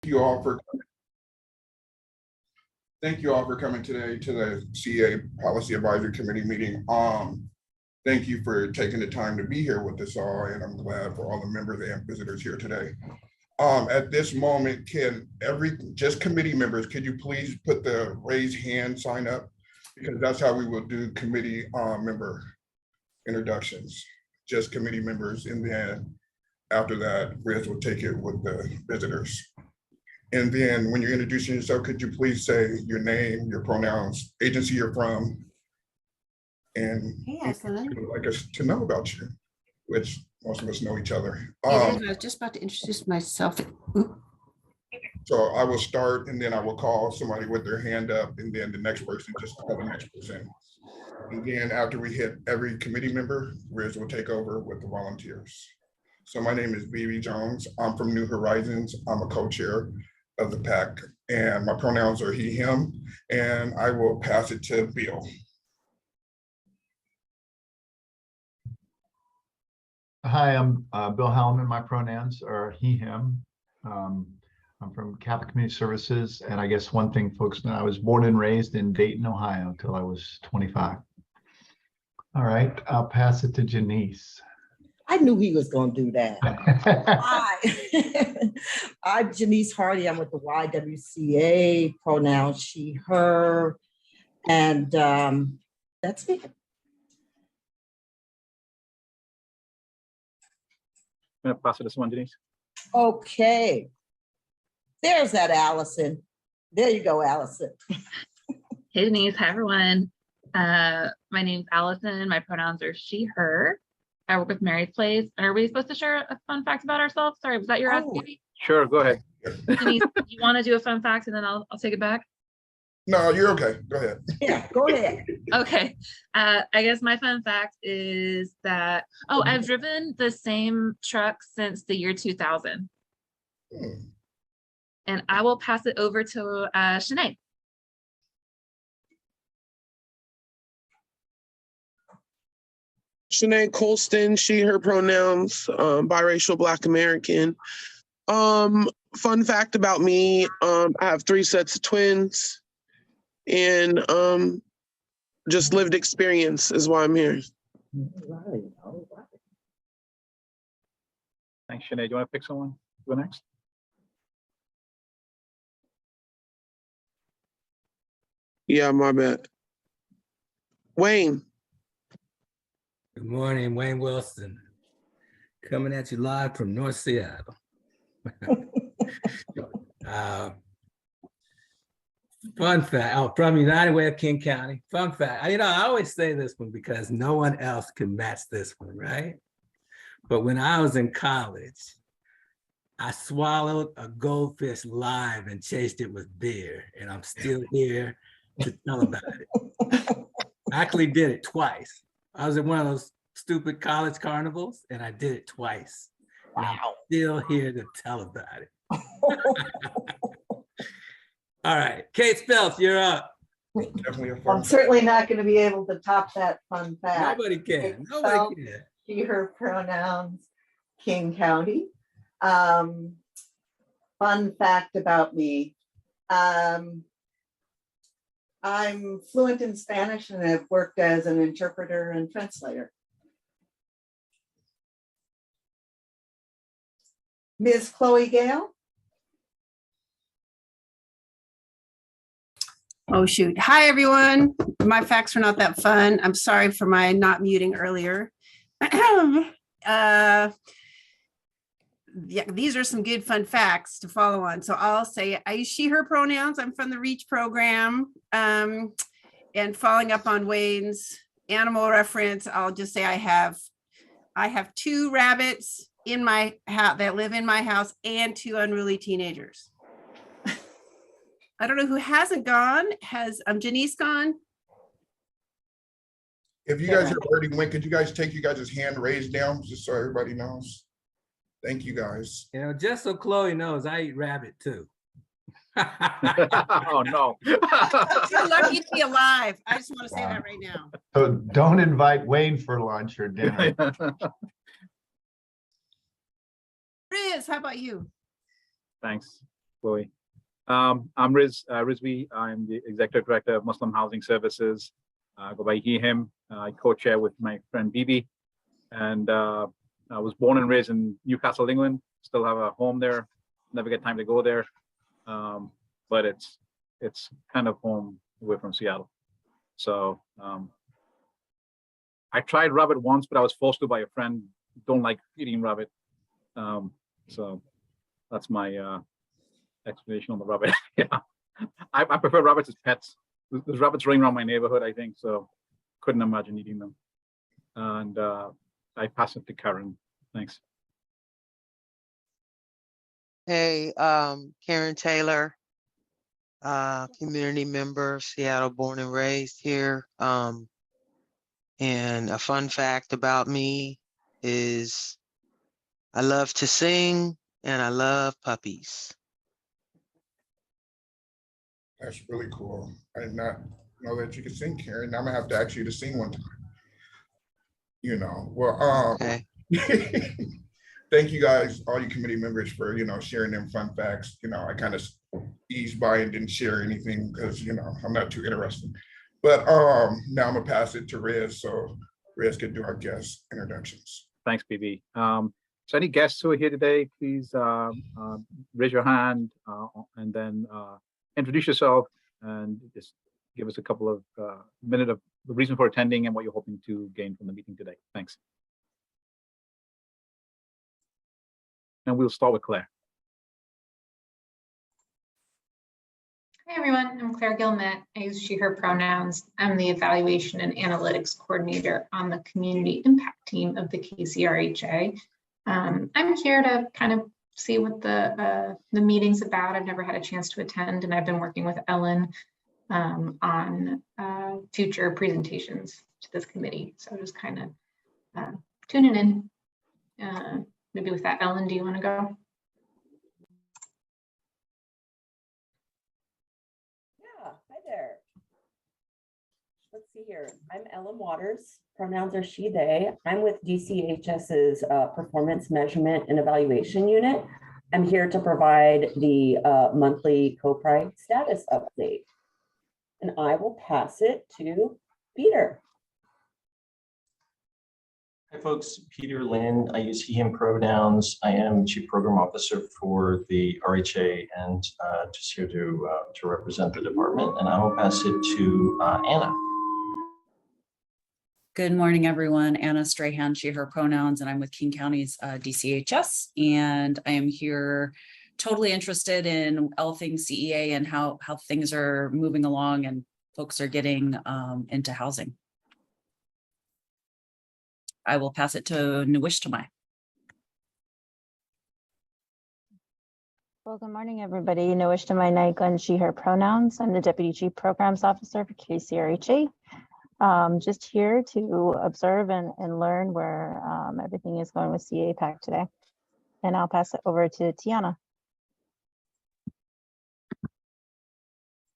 you all for thank you all for coming today to the CA Policy Advisory Committee meeting. Thank you for taking the time to be here with us all, and I'm glad for all the members and visitors here today. At this moment, just committee members, could you please put the raise hand sign up? Because that's how we will do committee member introductions. Just committee members, and then after that, Riz will take it with the visitors. And then when you're introducing yourself, could you please say your name, your pronouns, agency you're from, and would like us to know about you, which most of us know each other. I was just about to introduce myself. So I will start, and then I will call somebody with their hand up, and then the next person just call the next person. And then after we hit every committee member, Riz will take over with the volunteers. So my name is B.B. Jones. I'm from New Horizons. I'm a co-chair of the PAC, and my pronouns are he, him, and I will pass it to Bill. Hi, I'm Bill Hellman. My pronouns are he, him. I'm from Catholic Community Services, and I guess one thing folks know, I was born and raised in Dayton, Ohio till I was 25. All right, I'll pass it to Janice. I knew he was going to do that. Hi, I'm Janice Hardy. I'm with the YWCA, pronouns she, her, and that's it. I'm gonna pass it to someone, Denise. Okay. There's that Allison. There you go, Allison. Hey Denise, hi everyone. My name's Allison. My pronouns are she, her. I work with Mary's Place. Are we supposed to share a fun fact about ourselves? Sorry, was that your ask, baby? Sure, go ahead. Denise, you want to do a fun fact and then I'll take it back? No, you're okay. Go ahead. Yeah, go ahead. Okay. I guess my fun fact is that, I've driven the same truck since the year 2000. And I will pass it over to Shanae. Shanae Colston, she, her pronouns, biracial Black American. Fun fact about me, I have 3 sets of twins, and just lived experience is why I'm here. All right. Thanks, Shanae. Do you want to pick someone? Go next. Yeah, my bad. Wayne. Good morning, Wayne Wilson, coming at you live from North Seattle. Fun fact, from United Way of King County. Fun fact, I always say this one because no one else can match this one, right? But when I was in college, I swallowed a goldfish live and chased it with beer, and I'm still here to tell about it. I actually did it twice. I was at one of those stupid college carnivals, and I did it twice. And I'm still here to tell about it. All right, Kate Spelth, you're up. Definitely a fun. I'm certainly not going to be able to top that fun fact. Nobody can. Nobody can. She, her pronouns, King County. Fun fact about me. I'm fluent in Spanish and have worked as an interpreter and translator. Ms. Chloe Gale. Oh, shoot. Hi, everyone. My facts are not that fun. I'm sorry for my not muting earlier. Yeah, these are some good fun facts to follow on. So I'll say I use she, her pronouns. I'm from the REACH program. And following up on Wayne's animal reference, I'll just say I have 2 rabbits in my house that live in my house and 2 unruly teenagers. I don't know who hasn't gone. Has Janice gone? If you guys are already went, could you guys take you guys' hand raised down just so everybody knows? Thank you guys. Just so Chloe knows, I eat rabbit too. Oh, no. You're lucky to be alive. I just want to say that right now. So don't invite Wayne for lunch or dinner. Riz, how about you? Thanks. Chloe. I'm Rizvi. I'm the Executive Director of Muslim Housing Services. I go by he, him. I co-chair with my friend Bibi. And I was born and raised in Newcastle, England. Still have a home there. Never get time to go there. But it's kind of home away from Seattle. So I tried rabbit once, but I was forced to by a friend. Don't like eating rabbit. So that's my explanation on the rabbit. Yeah, I prefer rabbits as pets. There's rabbits running around my neighborhood, I think, so couldn't imagine eating them. And I pass it to Karen. Thanks. Hey, Karen Taylor, community member, Seattle born and raised here. And a fun fact about me is I love to sing and I love puppies. That's really cool. I did not know that you could sing, Karen. Now I'm gonna have to ask you to sing one time. You know, well, Okay. thank you guys, all you committee members for, sharing them fun facts. I kind of eased by and didn't share anything because, I'm not too interested. But now I'm gonna pass it to Riz, so Riz can do our guest introductions. Thanks, BB. So any guests who are here today, please raise your hand and then introduce yourself and just give us a couple of minutes of the reason for attending and what you're hoping to gain from the meeting today. Thanks. And we'll start with Claire. Hi everyone, I'm Claire Gilmet. I use she, her pronouns. I'm the evaluation and analytics coordinator on the community impact team of the KCRHA. I'm here to kind of see what the meeting's about. I've never had a chance to attend, and I've been working with Ellen on future presentations to this committee. So just kind of tuning in. Maybe with that, Ellen, do you want to go? Hi there. Let's see here. I'm Ellen Waters. Pronouns are she, they. I'm with DCHS's Performance Measurement and Evaluation Unit. I'm here to provide the monthly COPRI status update. And I will pass it to Peter. Hi folks, Peter Lynn. I use he, him pronouns. I am Chief Program Officer for the RHA and just here to represent the department. And I will pass it to Anna. Good morning, everyone. Anna Strahan, she, her pronouns, and I'm with King County's DCHS. And I am here totally interested in all things CEA and how things are moving along and folks are getting into housing. I will pass it to Nwishtamai. Well, good morning, everybody. Nwishtamai Naigun, she, her pronouns. I'm the Deputy Chief Programs Officer for KCRHA. Just here to observe and learn where everything is going with CEA PAC today. And I'll pass it over to Tiana.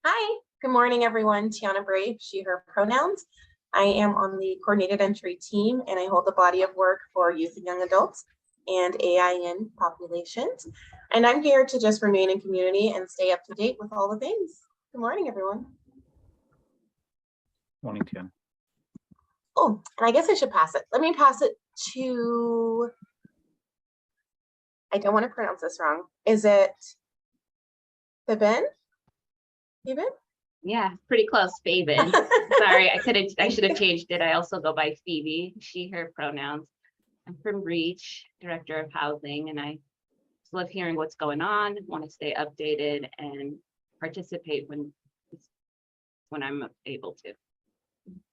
Hi, good morning, everyone. Tiana Brave, she, her pronouns. I am on the coordinated entry team and I hold the body of work for youth and young adults and AIN populations. And I'm here to just remain in community and stay up to date with all the things. Good morning, everyone. Morning, Tiana. Oh, and I guess I should pass it. Let me pass it to, I don't want to pronounce this wrong. Is it Fabian? Fabian? Yeah, pretty close, Fabian. Sorry, I should have changed it. I also go by Phoebe, she, her pronouns. I'm from Reach, Director of Housing, and I just love hearing what's going on, want to stay updated and participate when I'm able to.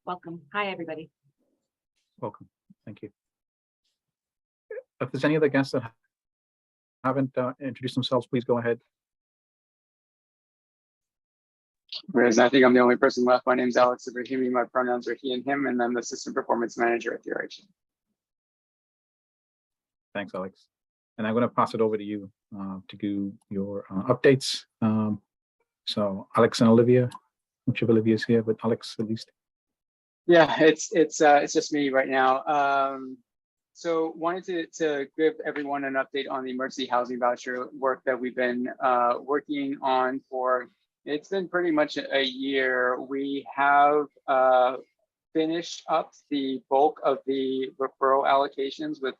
Welcome. Hi, everybody. Welcome. Thank you. If there's any other guests that haven't introduced themselves, please go ahead. Whereas I think I'm the only person left. My name's Alex Ibrahimi. My pronouns are he and him, and I'm the Assistant Performance Manager at the RHA. Thanks, Alex. And I'm going to pass it over to you to do your updates. So Alex and Olivia, I'm sure Olivia's here, but Alex at least. Yeah, it's just me right now. So wanted to give everyone an update on the emergency housing voucher work that we've been working on for, it's been pretty much a year. We have finished up the bulk of the referral allocations with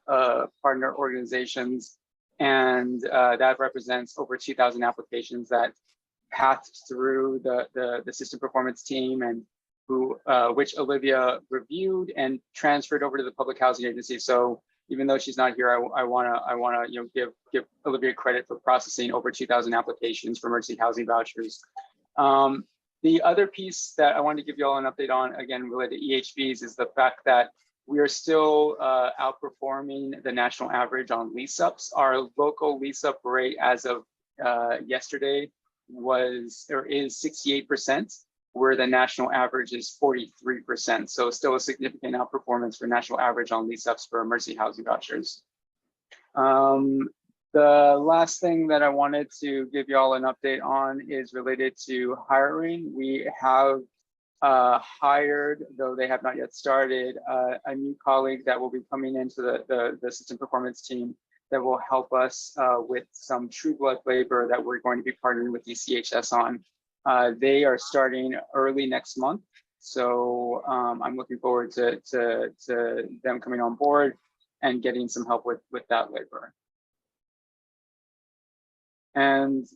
partner organizations. And that represents over 2,000 applications that passed through the system performance team, and which Olivia reviewed and transferred over to the public housing agency. So even though she's not here, I wanna give Olivia credit for processing over 2,000 applications for emergency housing vouchers. The other piece that I wanted to give you all an update on, again related to EHVs, is the fact that we are still outperforming the national average on lease-ups. Our local lease-up rate as of yesterday is 68%, where the national average is 43%. So still a significant outperformance for national average on lease-ups for emergency housing vouchers. The last thing that I wanted to give you all an update on is related to hiring. We have hired, though they have not yet started, a new colleague that will be coming into the system performance team that will help us with some true blood labor that we're going to be partnering with DCHS on. They are starting early next month. So I'm looking forward to them coming on board and getting some help with that labor. And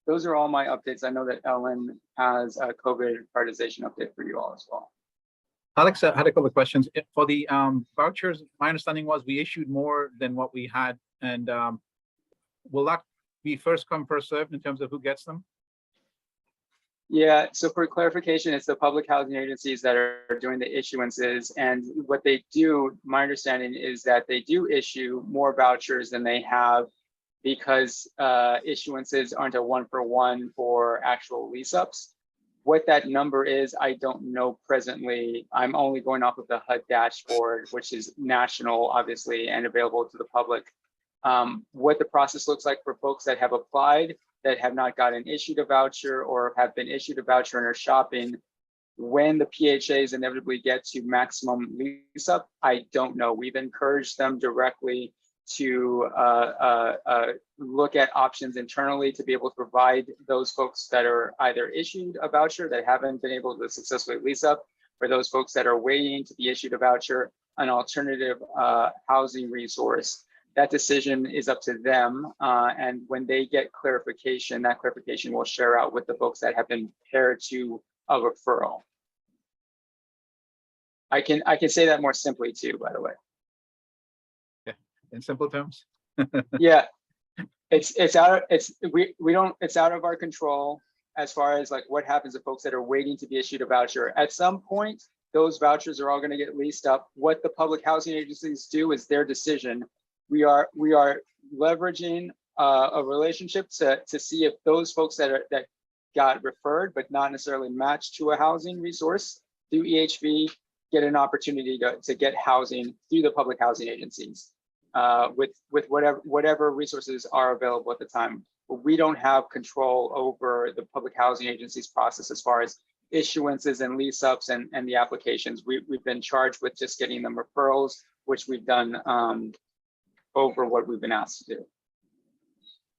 those are all my updates. I know that Ellen has a COVID prioritization update for you all as well. Alex, I had a couple of questions. For the vouchers, my understanding was we issued more than what we had. And will that be first come, first served in terms of who gets them? Yeah, so for clarification, it's the public housing agencies that are doing the issuances. And what they do, my understanding is that they do issue more vouchers than they have, because issuances aren't a one-for-one for actual lease-ups. What that number is, I don't know presently. I'm only going off of the HUD dashboard, which is national, obviously, and available to the public. What the process looks like for folks that have applied, that have not gotten issued a voucher, or have been issued a voucher and are shopping, when the PHAs inevitably get to maximum lease-up, I don't know. We've encouraged them directly to look at options internally to be able to provide those folks that are either issued a voucher that haven't been able to successfully lease up, or those folks that are waiting to be issued a voucher, an alternative housing resource. That decision is up to them. And when they get clarification, that clarification will share out with the folks that have been paired to a referral. I can say that more simply too, by the way. In simple terms. Yeah, it's out of our control as far as like what happens to folks that are waiting to be issued a voucher. At some point, those vouchers are all going to get leased up. What the public housing agencies do is their decision. We are leveraging a relationship to see if those folks that got referred but not necessarily matched to a housing resource through EHV get an opportunity to get housing through the public housing agencies. With whatever resources are available at the time. But we don't have control over the public housing agency's process as far as issuances and lease ups and the applications. We've been charged with just getting them referrals, which we've done over what we've been asked to do.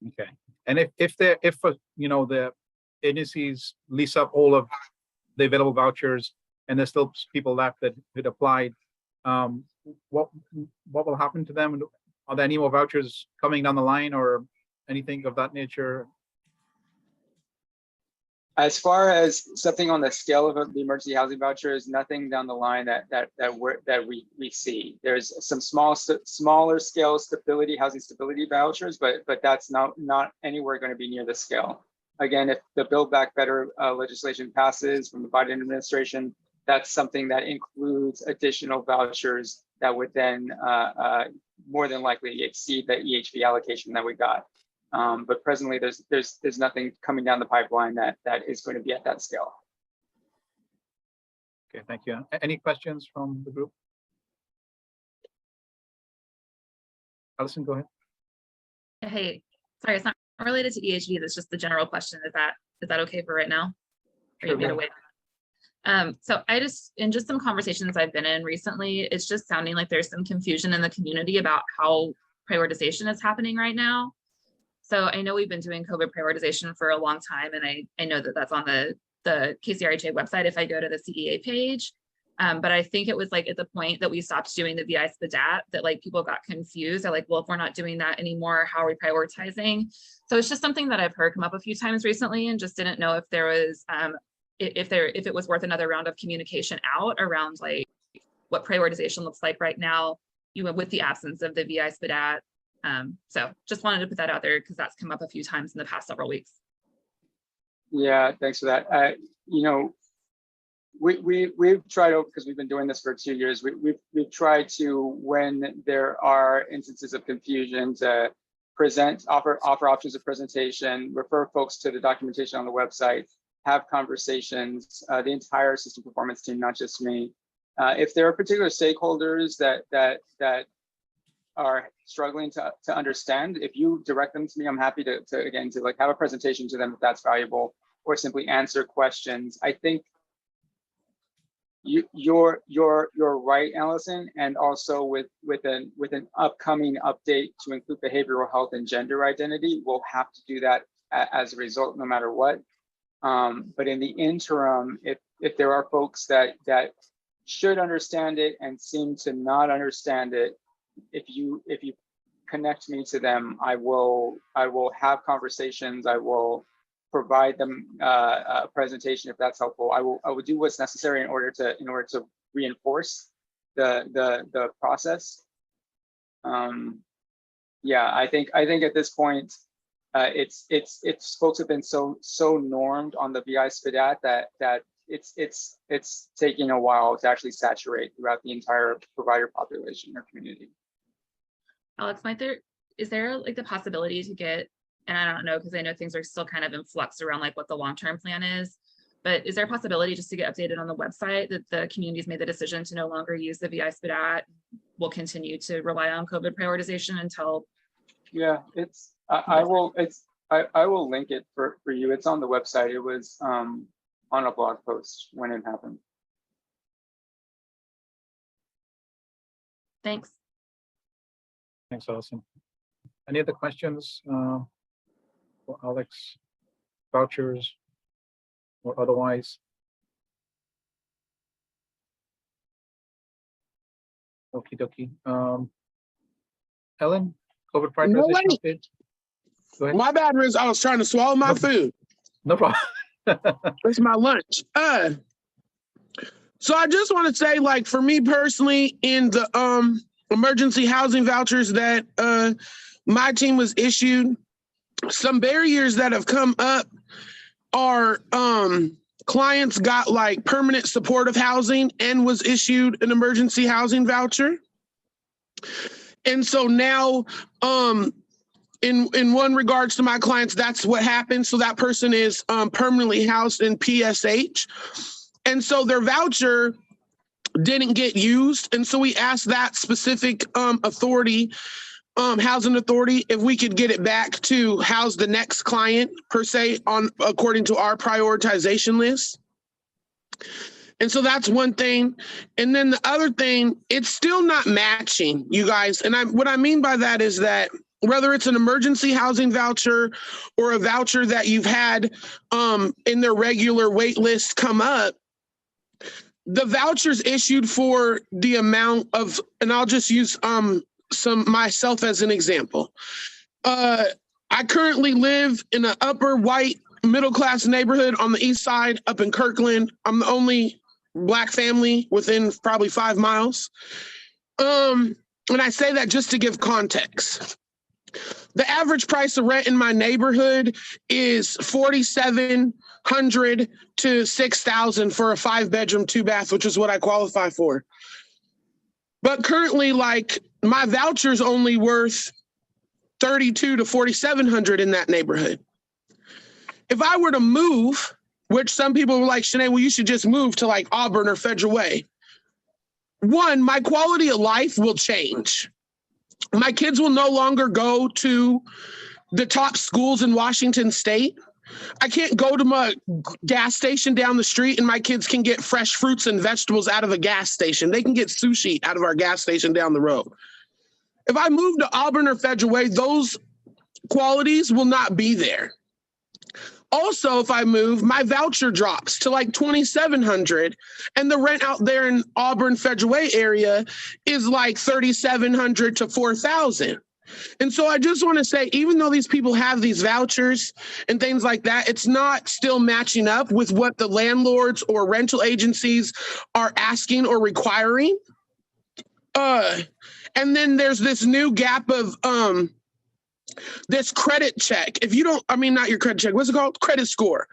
Okay. And if the agencies lease up all of the available vouchers and there's still people left that had applied, what will happen to them? Are there any more vouchers coming down the line or anything of that nature? As far as something on the scale of the emergency housing vouchers, nothing down the line that we see. There's some smaller scale housing stability vouchers, but that's not anywhere going to be near the scale. Again, if the Build Back Better legislation passes from the Biden administration, that's something that includes additional vouchers that would then more than likely exceed the EHV allocation that we got. But presently, there's nothing coming down the pipeline that is going to be at that scale. Okay, thank you. Any questions from the group? Allison, go ahead. Hey, sorry, it's not related to EHV. That's just the general question. Is that okay for right now? Or you get away? So in just some conversations I've been in recently, it's just sounding like there's some confusion in the community about how prioritization is happening right now. So I know we've been doing COVID prioritization for a long time, and I know that that's on the KCRHA website if I go to the CEA page. But I think it was like at the point that we stopped doing the VI SPDAT that like people got confused. They're like, well, if we're not doing that anymore, how are we prioritizing? So it's just something that I've heard come up a few times recently, and just didn't know if there was if it was worth another round of communication out around like what prioritization looks like right now, with the absence of the VI SPDAT. So just wanted to put that out there because that's come up a few times in the past several weeks. Yeah, thanks for that. We've tried to, because we've been doing this for 2 years, we've tried to, when there are instances of confusion, to offer options of presentation, refer folks to the documentation on the website, have conversations, the entire system performance team, not just me. If there are particular stakeholders that are struggling to understand, if you direct them to me, I'm happy to like have a presentation to them if that's valuable, or simply answer questions. I think you're right, Allison, and also with an upcoming update to include behavioral health and gender identity, we'll have to do that as a result, no matter what. But in the interim, if there are folks that should understand it and seem to not understand it, if you connect me to them, I will have conversations. I will provide them a presentation if that's helpful. I will do what's necessary in order to reinforce the process. Yeah, I think at this point, it's folks have been so normed on the VI SPDAT that it's taking a while to actually saturate throughout the entire provider population or community. Alex, is there like the possibility to get, and I don't know, because I know things are still kind of in flux around like what the long-term plan is, but is there a possibility just to get updated on the website that the community's made the decision to no longer use the VI SPDAT, will continue to rely on COVID prioritization until? Yeah, I will link it for you. It's on the website. It was on a blog post when it happened. Thanks. Thanks, Allison. Any other questions for Alex? Vouchers or otherwise? Okie dokie. Ellen, COVID prioritization update? Go ahead. My bad, Riz. I was trying to swallow my food. No problem. It's my lunch. So I just want to say, like, for me personally, in the emergency housing vouchers that my team was issued, some barriers that have come up are clients got like permanent supportive housing and was issued an emergency housing voucher. And so now in one regards to my clients, that's what happened. So that person is permanently housed in PSH. And so their voucher didn't get used. And so we asked that specific authority, housing authority, if we could get it back to house the next client per se according to our prioritization list. And so that's one thing. And then the other thing, it's still not matching, you guys. And what I mean by that is that whether it's an emergency housing voucher or a voucher that you've had in their regular wait list come up, the vouchers issued for the amount of, and I'll just use myself as an example. I currently live in an upper white middle-class neighborhood on the east side up in Kirkland. I'm the only Black family within probably 5 miles. And I say that just to give context. The average price of rent in my neighborhood is $4,700 to $6,000 for a 5-bedroom, 2-bath, which is what I qualify for. But currently, like, my voucher's only worth $3,200 to $4,700 in that neighborhood. If I were to move, which some people were like, Shanae, well, you should just move to like Auburn or Federal Way. One, my quality of life will change. My kids will no longer go to the top schools in Washington State. I can't go to my gas station down the street and my kids can get fresh fruits and vegetables out of a gas station. They can get sushi out of our gas station down the road. If I move to Auburn or Federal Way, those qualities will not be there. Also, if I move, my voucher drops to like $2,700, and the rent out there in Auburn Federal Way area is like $3,700 to $4,000. And so I just want to say, even though these people have these vouchers and things like that, it's not still matching up with what the landlords or rental agencies are asking or requiring. And then there's this new gap of this credit check. If you don't, I mean, not your credit check, what's it called? Credit score.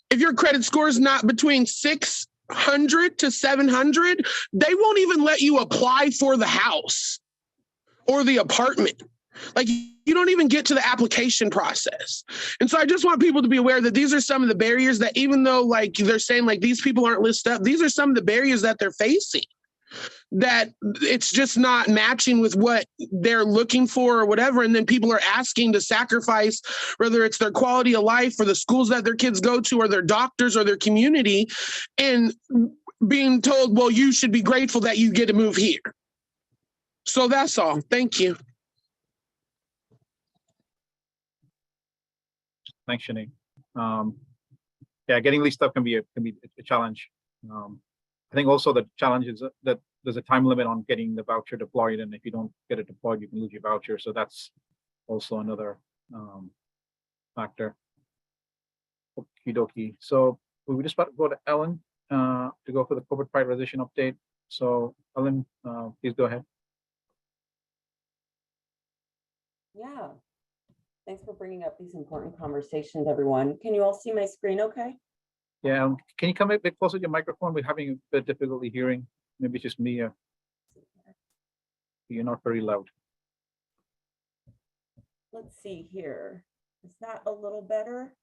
If your credit score is not between 600 to 700, they won't even let you apply for the house or the apartment. Like, you don't even get to the application process. And so I just want people to be aware that these are some of the barriers that, even though like they're saying like these people aren't listed up, these are some of the barriers that they're facing, that it's just not matching with what they're looking for or whatever. And then people are asking to sacrifice, whether it's their quality of life or the schools that their kids go to or their doctors or their community, and being told, well, you should be grateful that you get to move here. So that's all. Thank you. Thanks, Shanae. Yeah, getting leased up can be a challenge. I think also the challenge is that there's a time limit on getting the voucher deployed, and if you don't get it deployed, you can lose your voucher. So that's also another factor. Okie dokie. So we were just about to go to Ellen to go for the COVID prioritization update. So Ellen, please go ahead. Yeah. Thanks for bringing up these important conversations, everyone. Can you all see my screen okay? Yeah, can you come a bit closer to your microphone? We're having a bit of difficulty hearing. Maybe it's just me. You're not very loud. Let's see here. Is that a little better?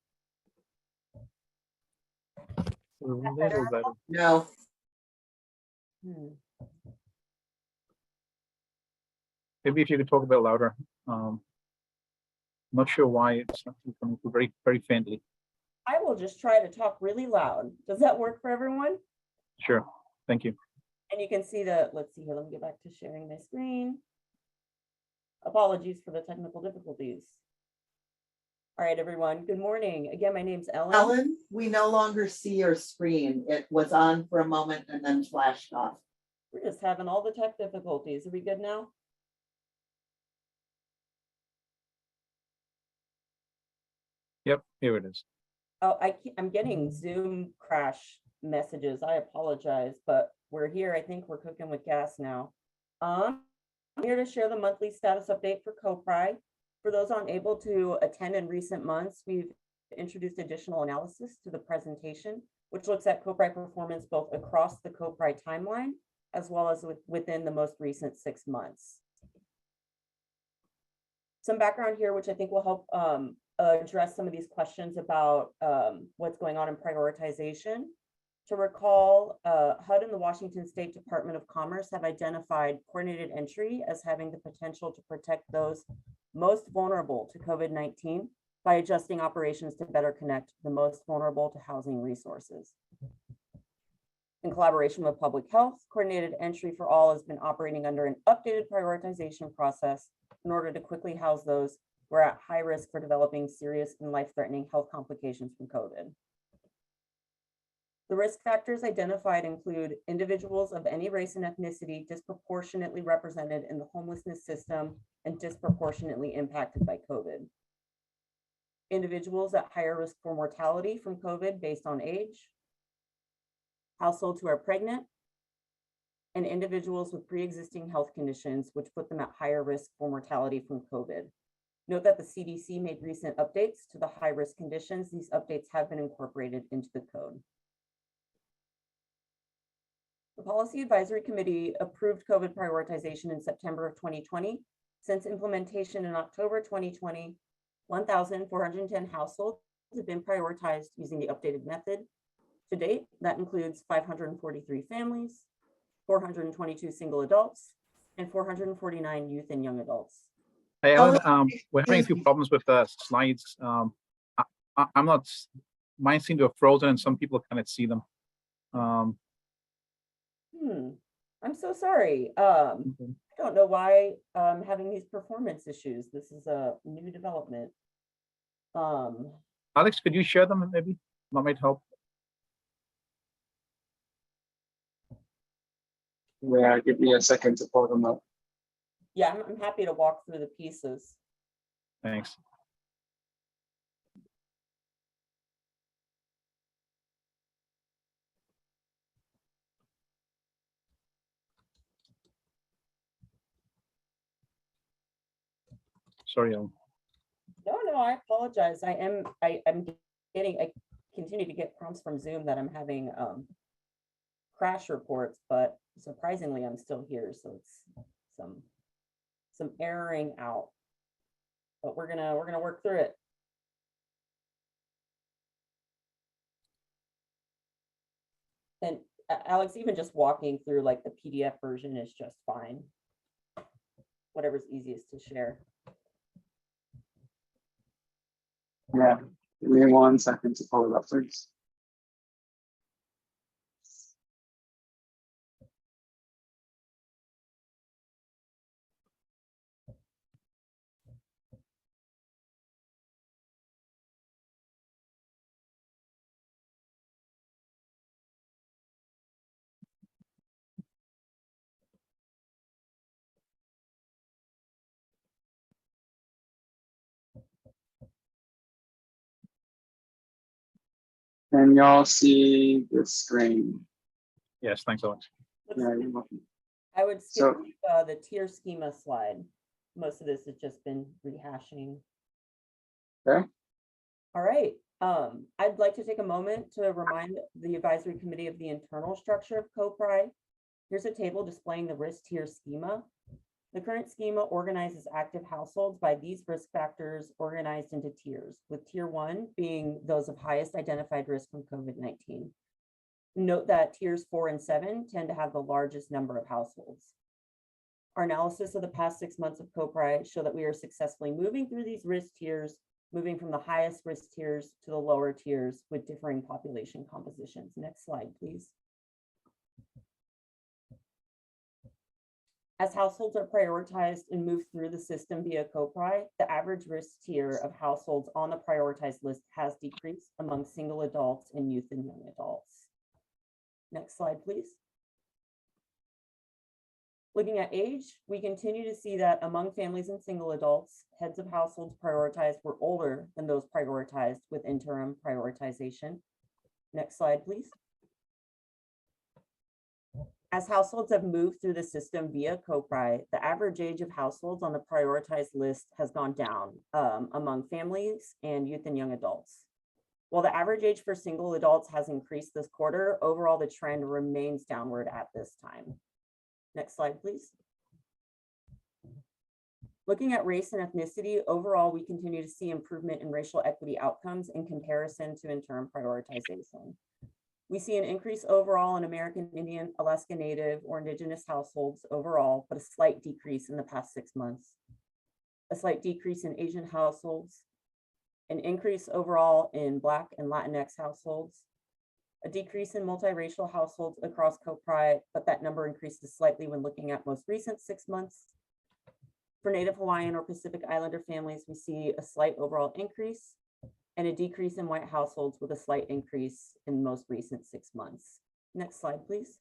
A little better. No. Maybe if you could talk a bit louder. Not sure why it's not coming through very, very faintly. I will just try to talk really loud. Does that work for everyone? Sure. Thank you. And you can see the, let's see here, let me get back to sharing my screen. Apologies for the technical difficulties. All right, everyone, good morning. Again, my name's Ellen. Ellen, we no longer see your screen. It was on for a moment and then flashed off. We're just having all the tech difficulties. Are we good now? Yep, here it is. Oh, I'm getting Zoom crash messages. I apologize, but we're here. I think we're cooking with gas now. I'm here to share the monthly status update for CoPri. For those unable to attend in recent months, we've introduced additional analysis to the presentation, which looks at CoPri performance both across the CoPri timeline as well as within the most recent 6 months. Some background here, which I think will help address some of these questions about what's going on in prioritization. To recall, HUD and the Washington State Department of Commerce have identified coordinated entry as having the potential to protect those most vulnerable to COVID-19 by adjusting operations to better connect the most vulnerable to housing resources. In collaboration with public health, coordinated entry for all has been operating under an updated prioritization process in order to quickly house those who are at high risk for developing serious and life-threatening health complications from COVID. The risk factors identified include individuals of any race and ethnicity disproportionately represented in the homelessness system and disproportionately impacted by COVID. Individuals at higher risk for mortality from COVID based on age, households who are pregnant, and individuals with pre-existing health conditions which put them at higher risk for mortality from COVID. Note that the CDC made recent updates to the high-risk conditions. These updates have been incorporated into the code. The Policy Advisory Committee approved COVID prioritization in September of 2020. Since implementation in October 2020, 1,410 households have been prioritized using the updated method. To date, that includes 543 families, 422 single adults, and 449 youth and young adults. Hey, Ellen, we're having a few problems with the slides. I'm not, mine seem to have frozen and some people cannot see them. I'm so sorry. I don't know why I'm having these performance issues. This is a new development. Alex, could you share them maybe? That might help. Yeah, give me a second to pull them up. Yeah, I'm happy to walk through the pieces. Thanks. Sorry, No, I apologize. I'm getting, I continue to get prompts from Zoom that I'm having crash reports, but surprisingly, I'm still here. So it's some erroring out, but we're gonna work through it. And Alex, even just walking through like the PDF version is just fine. Whatever's easiest to share. Yeah, give me 1 second to pull it up, please. Can y'all see the screen? Yes, thanks, Alex. Yeah, you're welcome. I would skip So- the tier schema slide. Most of this has just been rehashing. Okay. All right. I'd like to take a moment to remind the advisory committee of the internal structure of CoPRI. Here's a table displaying the risk tier schema. The current schema organizes active households by these risk factors organized into tiers, with tier 1 being those of highest identified risk from COVID-19. Note that tiers 4 and 7 tend to have the largest number of households. Our analysis of the past 6 months of CoPRI show that we are successfully moving through these risk tiers, moving from the highest risk tiers to the lower tiers with differing population compositions. Next slide, please. As households are prioritized and moved through the system via CoPRI, the average risk tier of households on the prioritized list has decreased among single adults and youth and young adults. Next slide, please. Looking at age, we continue to see that among families and single adults, heads of households prioritized were older than those prioritized with interim prioritization. Next slide, please. As households have moved through the system via CoPRI, the average age of households on the prioritized list has gone down among families and youth and young adults. While the average age for single adults has increased this quarter, overall the trend remains downward at this time. Next slide, please. Looking at race and ethnicity, overall, we continue to see improvement in racial equity outcomes in comparison to interim prioritization. We see an increase overall in American Indian, Alaska Native, or Indigenous households overall, but a slight decrease in the past 6 months. A slight decrease in Asian households, an increase overall in Black and Latinx households, a decrease in multiracial households across CoPRI, but that number increases slightly when looking at most recent 6 months. For Native Hawaiian or Pacific Islander families, we see a slight overall increase and a decrease in white households with a slight increase in most recent 6 months. Next slide, please.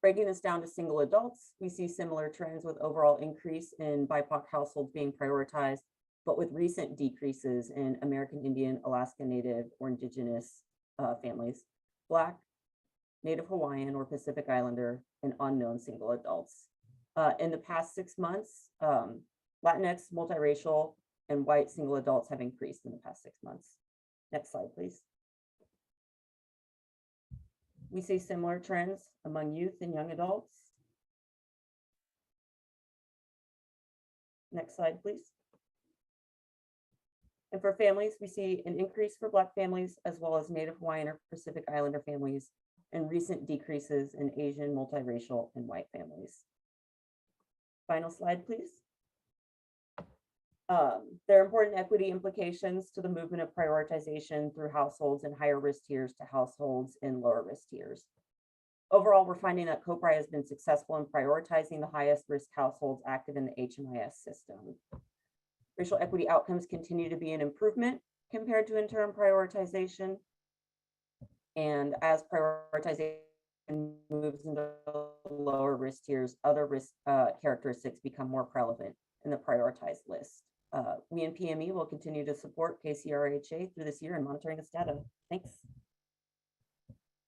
Breaking this down to single adults, we see similar trends with overall increase in BIPOC households being prioritized, but with recent decreases in American Indian, Alaska Native, or Indigenous families, Black, Native Hawaiian, or Pacific Islander, and unknown single adults. In the past 6 months, Latinx, multiracial, and white single adults have increased in the past 6 months. Next slide, please. We see similar trends among youth and young adults. Next slide, please. And for families, we see an increase for Black families as well as Native Hawaiian or Pacific Islander families, and recent decreases in Asian, multiracial, and white families. Final slide, please. There are important equity implications to the movement of prioritization through households in higher risk tiers to households in lower risk tiers. Overall, we're finding that COPRI has been successful in prioritizing the highest risk households active in the HMIS system. Racial equity outcomes continue to be an improvement compared to interim prioritization. And as prioritization moves into lower risk tiers, other risk characteristics become more prevalent in the prioritized list. We in PME will continue to support KCRHA through this year and monitoring this data. Thanks.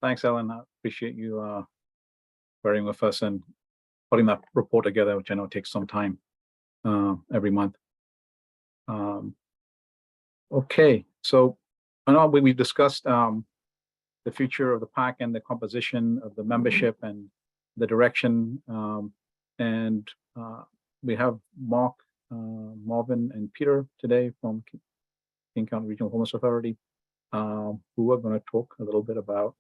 Thanks, Ellen. I appreciate you bearing with us and putting that report together, which I know takes some time every month. Okay, so I know we've discussed the future of the PAC and the composition of the membership and the direction. We have Mark, Marvin, and Peter today from King County Regional Homeless Authority, who are going to talk a little bit about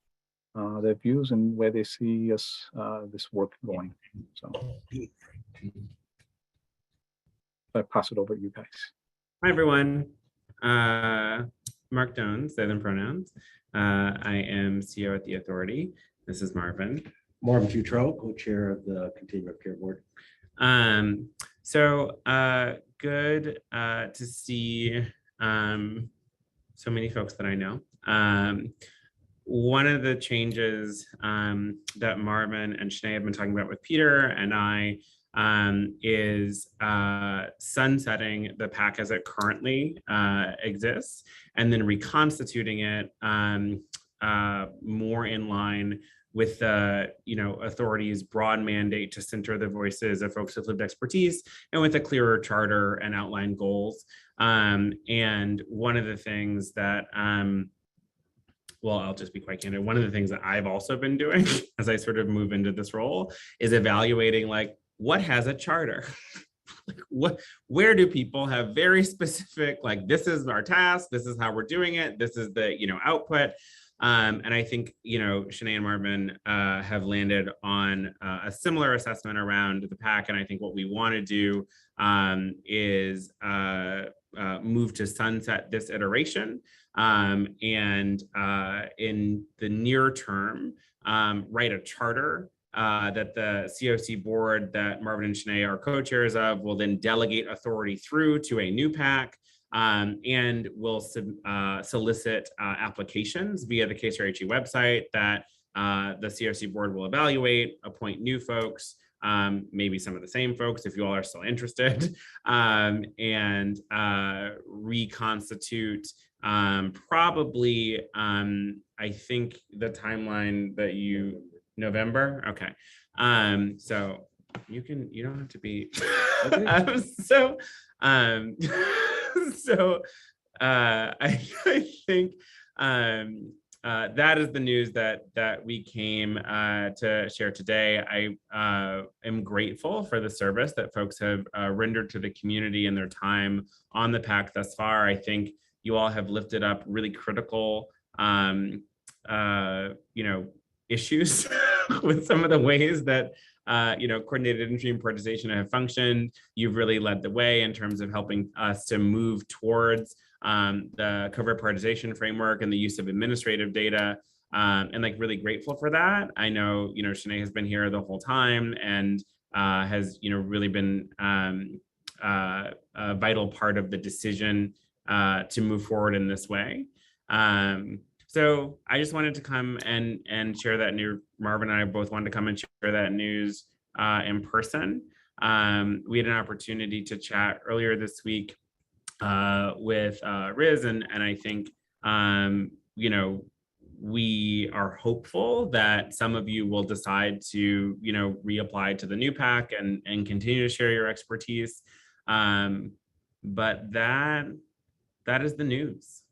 their views and where they see this work going. So I pass it over to you guys. Hi, everyone. Mark Jones, they, them pronouns. I am CEO at the Authority. This is Marvin. Marvin Futro, co-chair of the Continuum of Care Board. Good to see so many folks that I know. One of the changes that Marvin and Sinead have been talking about with Peter and I is sunsetting the PAC as it currently exists and then reconstituting it more in line with the authority's broad mandate to center the voices of folks with lived expertise and with a clearer charter and outlined goals. And one of the things that well, I'll just be quite candid. One of the things that I've also been doing as I sort of move into this role is evaluating what has a charter? Where do people have very specific, this is our task, this is how we're doing it, this is the, output. And I think, Sinead and Marvin have landed on a similar assessment around the PAC. And I think what we want to do is move to sunset this iteration and in the near term, write a charter that the COC board that Marvin and Sinead are co-chairs of will then delegate authority through to a new PAC. And will solicit applications via the KCRHE website that the CRC board will evaluate, appoint new folks, maybe some of the same folks if you all are still interested, and reconstitute probably, I think the timeline that November, okay. So you don't have to be, I think that is the news that we came to share today. I am grateful for the service that folks have rendered to the community and their time on the PAC thus far. I think you all have lifted up really critical, issues with some of the ways that coordinated entry and prioritization have functioned. You've really led the way in terms of helping us to move towards the covert prioritization framework and the use of administrative data, and really grateful for that. I know, Sinead has been here the whole time and has, really been a vital part of the decision to move forward in this way. So I just wanted to come and share that news. Marvin and I both wanted to come and share that news in person. We had an opportunity to chat earlier this week with Riz, and I think, we are hopeful that some of you will decide to, reapply to the new PAC and continue to share your expertise. But that is the news.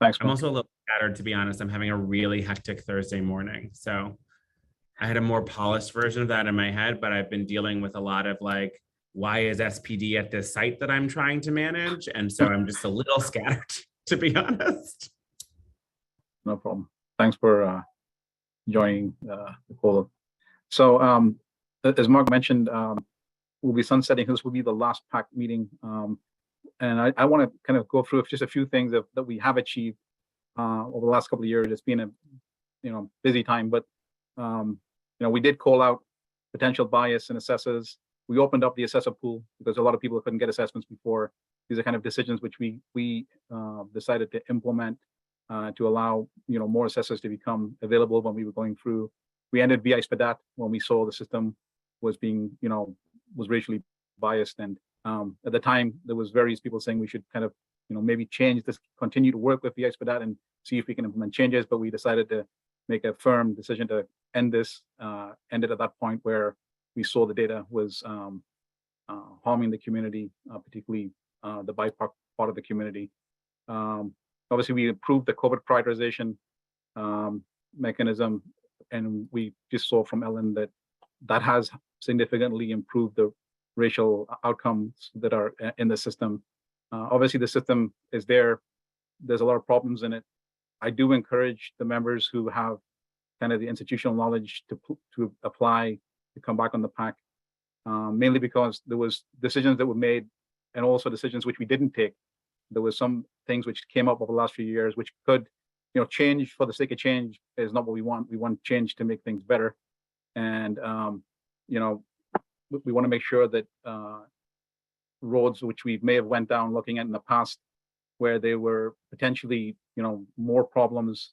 Thanks. I'm also a little scattered, to be honest. I'm having a really hectic Thursday morning. So I had a more polished version of that in my head, but I've been dealing with a lot of why is SPD at this site that I'm trying to manage? And so I'm just a little scattered, to be honest. No problem. Thanks for joining the call. So as Mark mentioned, will be sunsetting. This will be the last PAC meeting. And I want to kind of go through just a few things that we have achieved over the last couple of years. It's been a busy time, but we did call out potential bias in assessors. We opened up the assessor pool because a lot of people couldn't get assessments before. These are kind of decisions which we decided to implement to allow more assessors to become available when we were going through. We ended VI SPDAT when we saw the system was being was racially biased, and at the time there was various people saying we should kind of maybe change this, continue to work with VI SPDAT and see if we can implement changes, but we decided to make a firm decision to end this. Ended at that point where we saw the data was harming the community, particularly the BIPOC part of the community. Obviously, we improved the COVID prioritization mechanism, and we just saw from Ellen that has significantly improved the racial outcomes that are in the system. Obviously, the system is there. There's a lot of problems in it. I do encourage the members who have kind of the institutional knowledge to apply, to come back on the PAC, mainly because there was decisions that were made and also decisions which we didn't take. There was some things which came up over the last few years which could, change for the sake of change is not what we want. We want change to make things better. And, we want to make sure that roads which we may have went down looking at in the past where they were potentially, more problems,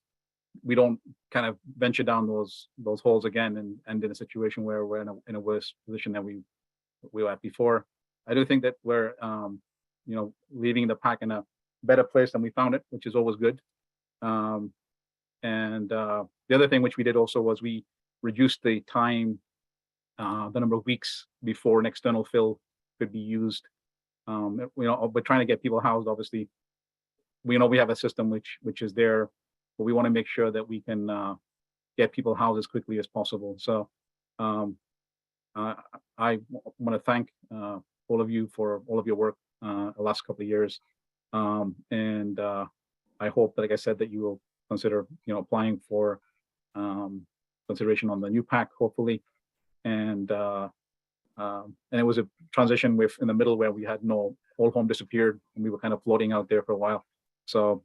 we don't kind of venture down those holes again and in a situation where we're in a worse position than we were at before. I do think that we're, leaving the PAC in a better place than we found it, which is always good. And the other thing which we did also was we reduced the time, the number of weeks before an external fill could be used. We're trying to get people housed. Obviously, we know we have a system which is there, but we want to make sure that we can get people housed as quickly as possible. So I want to thank all of you for all of your work the last couple of years. And I hope that, like I said, that you will consider, applying for consideration on the new PAC, hopefully. And it was a transition in the middle where we had Old Home disappeared and we were kind of floating out there for a while. So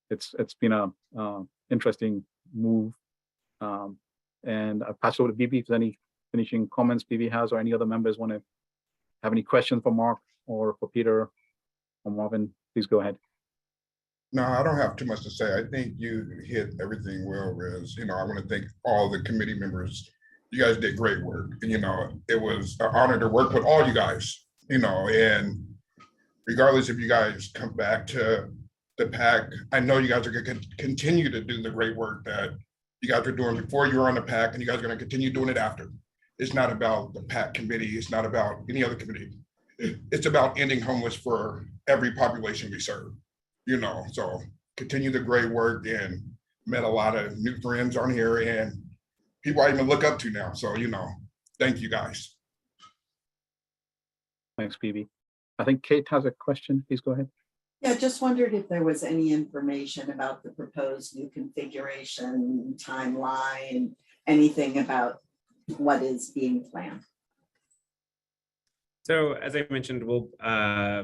it's been a interesting move. And I'll pass over to Bibi if there's any finishing comments Bibi has, or any other members want to have any questions for Mark or for Peter or Marvin. Please go ahead. No, I don't have too much to say. I think you hit everything well, Riz. I want to thank all the committee members. You guys did great work. And, it was an honor to work with all you guys, and regardless if you guys come back to the PAC, I know you guys are going to continue to do the great work that you guys were doing before you were on the PAC, and you guys are going to continue doing it after. It's not about the PAC committee. It's not about any other committee. It's about ending homeless for every population we serve. So continue the great work, and met a lot of new friends on here and people I even look up to now. So, thank you guys. Thanks, Bibi. I think Kate has a question. Please go ahead. Yeah, just wondered if there was any information about the proposed new configuration, timeline, anything about what is being planned. So as I mentioned, we'll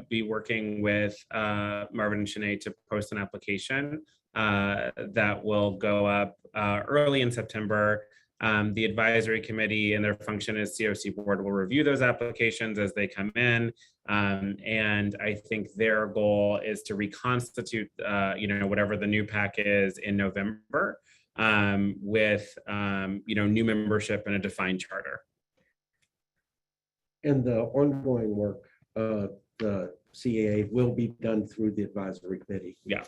be working with Marvin and Shanae to post an application that will go up early in September. The advisory committee and their function as COC board will review those applications as they come in. And I think their goal is to reconstitute, whatever the new PAC is in November with, new membership and a defined charter. And the ongoing work of the CAA will be done through the advisory committee. Yeah.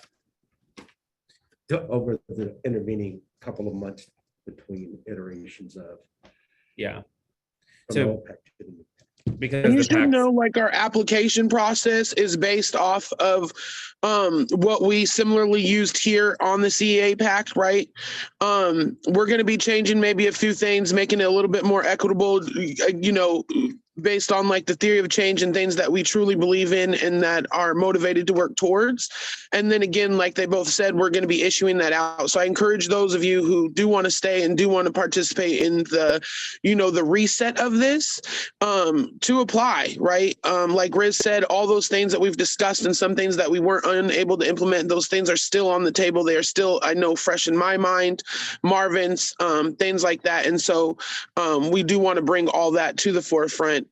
Over the intervening couple of months between iterations of. Yeah. So because you should know, like, our application process is based off of what we similarly used here on the CEA PAC, right? We're going to be changing maybe a few things, making it a little bit more equitable, based on like the theory of change and things that we truly believe in and that are motivated to work towards. And then again, like they both said, we're going to be issuing that out. So I encourage those of you who do want to stay and do want to participate in the, you know, the reset of this, to apply, right? Like Riz said, all those things that we've discussed and some things that we weren't unable to implement, those things are still on the table. They are still, I know, fresh in my mind, Marvin's, things like that. And so we do want to bring all that to the forefront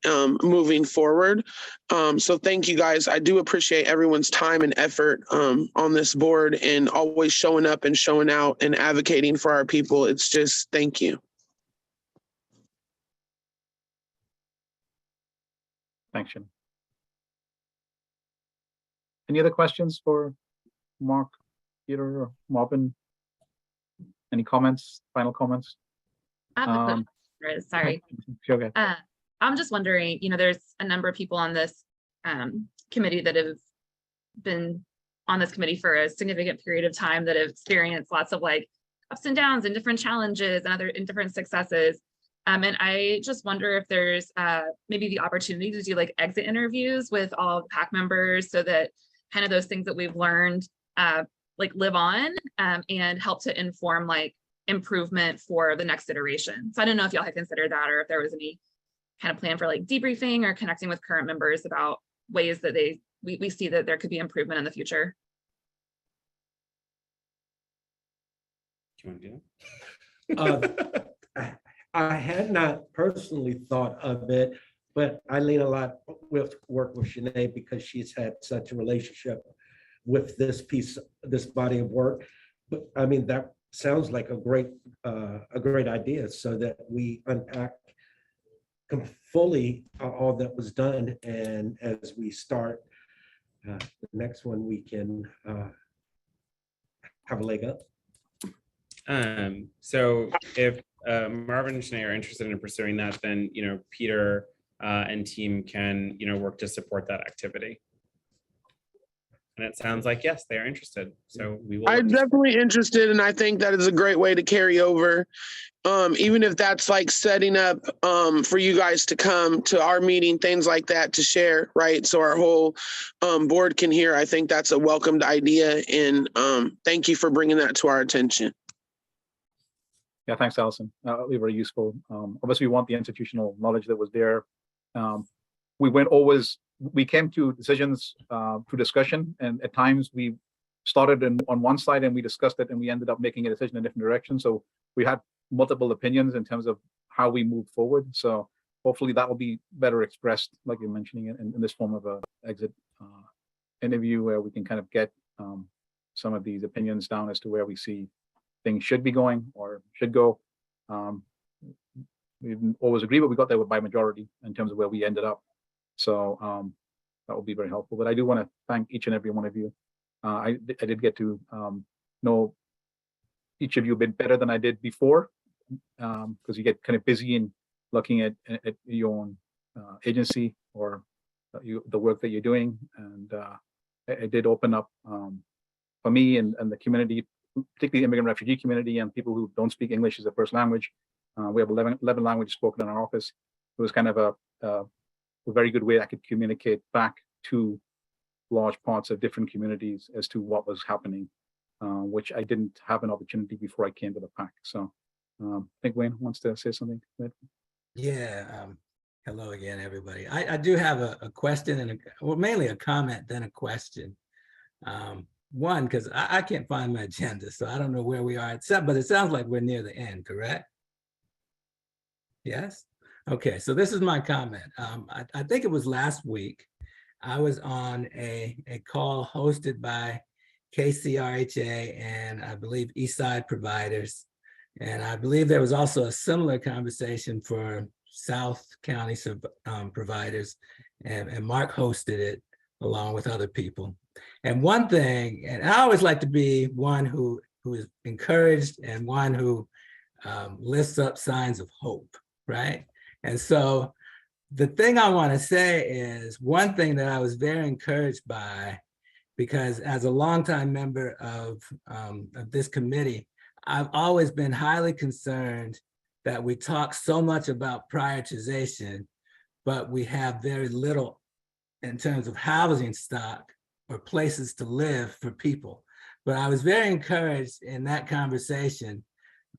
moving forward. So thank you guys. I do appreciate everyone's time and effort on this board and always showing up and showing out and advocating for our people. It's just, thank you. Thanks, Shannon. Any other questions for Mark, Peter, or Marvin? Any comments, final comments? I have a question, Riz, sorry. Okay. I'm just wondering, you know, there's a number of people on this committee that have been on this committee for a significant period of time that have experienced lots of like ups and downs and different challenges and different successes. And I just wonder if there's maybe the opportunity to do like exit interviews with all of the PAC members so that kind of those things that we've learned like live on and help to inform like improvement for the next iteration. So I don't know if y'all had considered that or if there was any kind of plan for like debriefing or connecting with current members about ways that we see that there could be improvement in the future. Do you want to do that? I had not personally thought of it, but I lean a lot with work with Sinead because she's had such a relationship with this body of work. But I mean, that sounds like a great idea so that we unpack fully all that was done. And as we start the next one, we can have a leg up. So if Marvin and Sinead are interested in pursuing that, then, you know, Peter and team can, you know, work to support that activity. And it sounds like, yes, they are interested. So we will. I'm definitely interested, and I think that is a great way to carry over. Even if that's like setting up for you guys to come to our meeting, things like that to share, right? So our whole board can hear. I think that's a welcomed idea, and thank you for bringing that to our attention. Yeah, thanks, Allison. Very useful. Obviously, we want the institutional knowledge that was there. We came to decisions through discussion, and at times we started on one side and we discussed it and we ended up making a decision in a different direction. So we had multiple opinions in terms of how we move forward. So hopefully that will be better expressed, like you're mentioning it, in this form of a exit interview where we can kind of get some of these opinions down as to where we see things should be going or should go. We didn't always agree, but we got there by majority in terms of where we ended up. So that will be very helpful. But I do want to thank each and every one of you. I did get to know each of you a bit better than I did before, because you get kind of busy in looking at your own agency or the work that you're doing. And it did open up for me and the community, particularly the immigrant refugee community and people who don't speak English as a first language. We have 11 languages spoken in our office. It was kind of a very good way I could communicate back to large parts of different communities as to what was happening, which I didn't have an opportunity before I came to the PAC. So I think Wayne wants to say something. Yeah. Hello again, everybody. I do have a question and well, mainly a comment, then a question. One, because I can't find my agenda, so I don't know where we are, but it sounds like we're near the end, correct? Yes? Okay, so this is my comment. I think it was last week, I was on a call hosted by KCRHA and I believe Eastside Providers. And I believe there was also a similar conversation for South County providers, and Mark hosted it along with other people. And one thing, and I always like to be one who is encouraged and one who lifts up signs of hope, right? And so the thing I want to say is one thing that I was very encouraged by, because as a longtime member of this committee, I've always been highly concerned that we talk so much about prioritization, but we have very little in terms of housing stock or places to live for people. But I was very encouraged in that conversation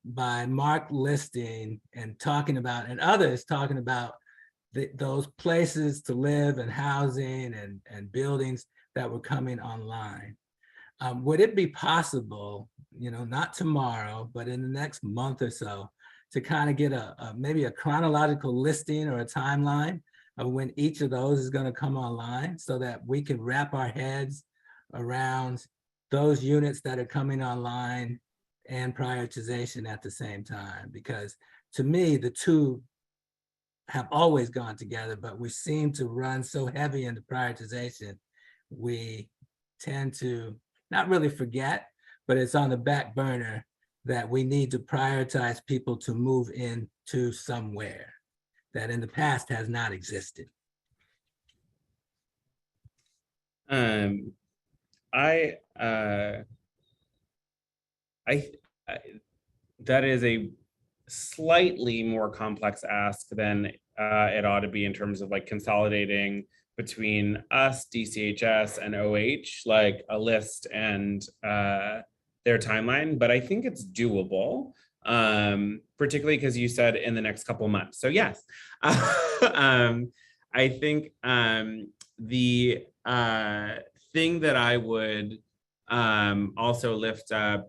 by Mark listing and talking about, and others talking about those places to live and housing and buildings that were coming online. Would it be possible, not tomorrow, but in the next month or so, to kind of get maybe a chronological listing or a timeline of when each of those is going to come online, so that we can wrap our heads around those units that are coming online and prioritization at the same time? Because to me, the two have always gone together, but we seem to run so heavy into prioritization, we tend to not really forget, but it's on the back burner that we need to prioritize people to move into somewhere that in the past has not existed. That is a slightly more complex ask than it ought to be in terms of like consolidating between us, DCHS, and OH, like a list and their timeline, but I think it's doable, particularly because you said in the next couple of months. So yes, I think the thing that I would also lift up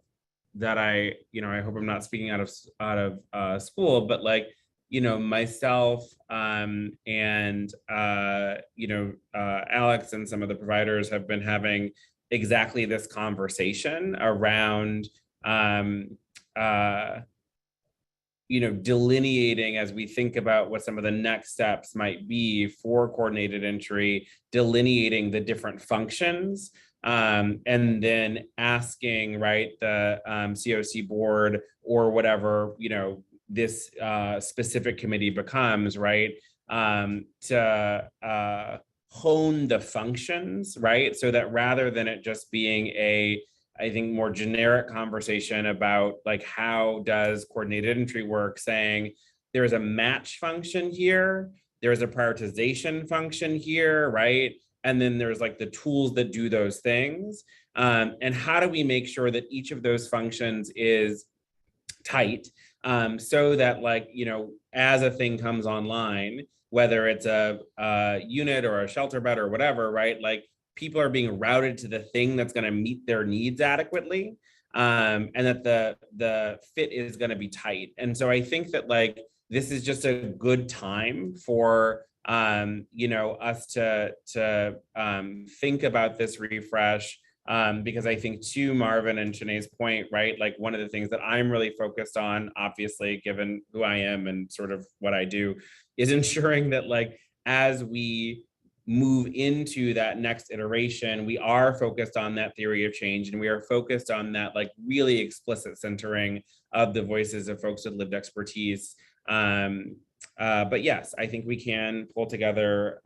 that I hope I'm not speaking out of school, but like, myself and Alex and some of the providers have been having exactly this conversation around delineating, as we think about what some of the next steps might be for coordinated entry, delineating the different functions, and then asking, right, the COC board or whatever, this specific committee becomes, right, to hone the functions, right? So that rather than it just being I think, more generic conversation about like, how does coordinated entry work, saying there's a match function here, there's a prioritization function here, right? And then there's like the tools that do those things. And how do we make sure that each of those functions is tight, so that, like, as a thing comes online, whether it's a unit or a shelter bed or whatever, right? Like, people are being routed to the thing that's going to meet their needs adequately, and that the fit is going to be tight. And so I think that, like, this is just a good time for us to think about this refresh, because I think, to Marvin and Shanae's point, right, like, one of the things that I'm really focused on, obviously, given who I am and sort of what I do, is ensuring that, like, as we move into that next iteration, we are focused on that theory of change, and we are focused on that, like, really explicit centering of the voices of folks with lived expertise. But yes, I think we can pull together,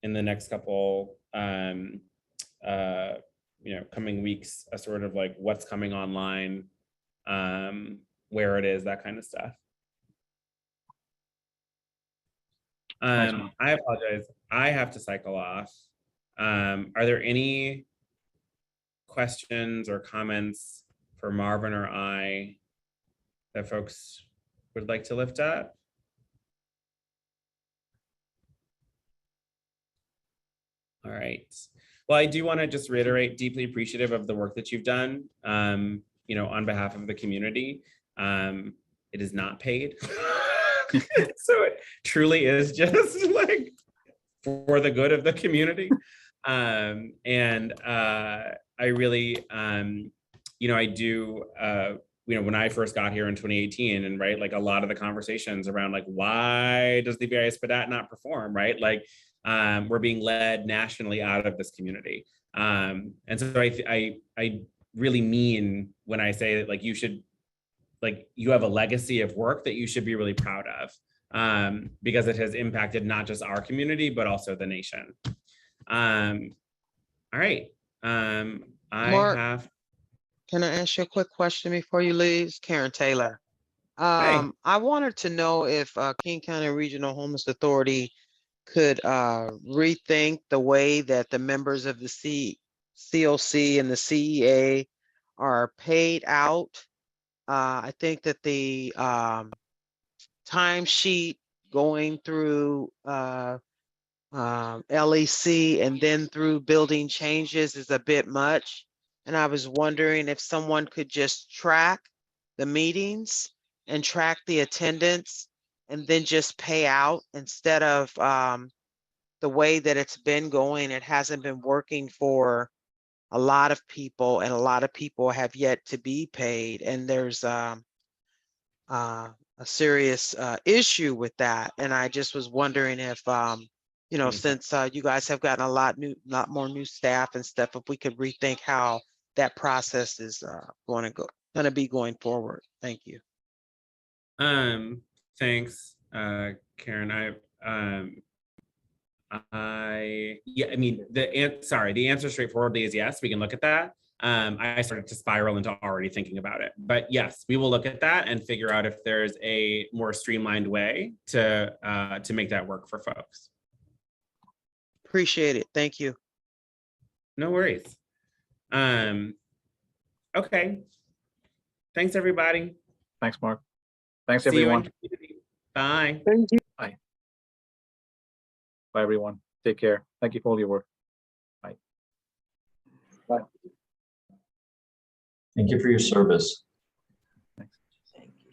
in the next couple, coming weeks, a sort of like what's coming online, where it is, that kind of stuff. I apologize. I have to cycle off. Are there any questions or comments for Marvin or I that folks would like to lift up? All right. Well, I do want to just reiterate, deeply appreciative of the work that you've done, on behalf of the community. It is not paid. So it truly is just like for the good of the community. And I really, I do, when I first got here in 2018, and right, like, a lot of the conversations around, like, why does the VIS-PDAT not perform, right? Like, we're being led nationally out of this community. And so I really mean when I say that, like, you should, like, you have a legacy of work that you should be really proud of, because it has impacted not just our community, but also the nation. All right. Mark, can I ask you a quick question before you leave? Karen Taylor. I wanted to know if King County Regional Homeless Authority could rethink the way that the members of the COC and the CEA are paid out. I think that the timesheet going through LEC and then through building changes is a bit much. And I was wondering if someone could just track the meetings and track the attendance and then just pay out instead of the way that it's been going. It hasn't been working for a lot of people, and a lot of people have yet to be paid. And there's a serious issue with that. And I just was wondering if, you know, since you guys have gotten a lot more new staff and stuff, if we could rethink how that process is going to be going forward. Thank you. Thanks, Karen. Yeah, I mean, the answer straightforwardly is yes, we can look at that. I started to spiral into already thinking about it, but yes, we will look at that and figure out if there's a more streamlined way to make that work for folks. Appreciate it. Thank you. No worries. Okay. Thanks, everybody. Thanks, Mark. Thanks, See you in everyone. community. Bye. Thank you. Bye. Bye, everyone. Take care. Thank you for all your work. Bye. Bye. Thank you for your service.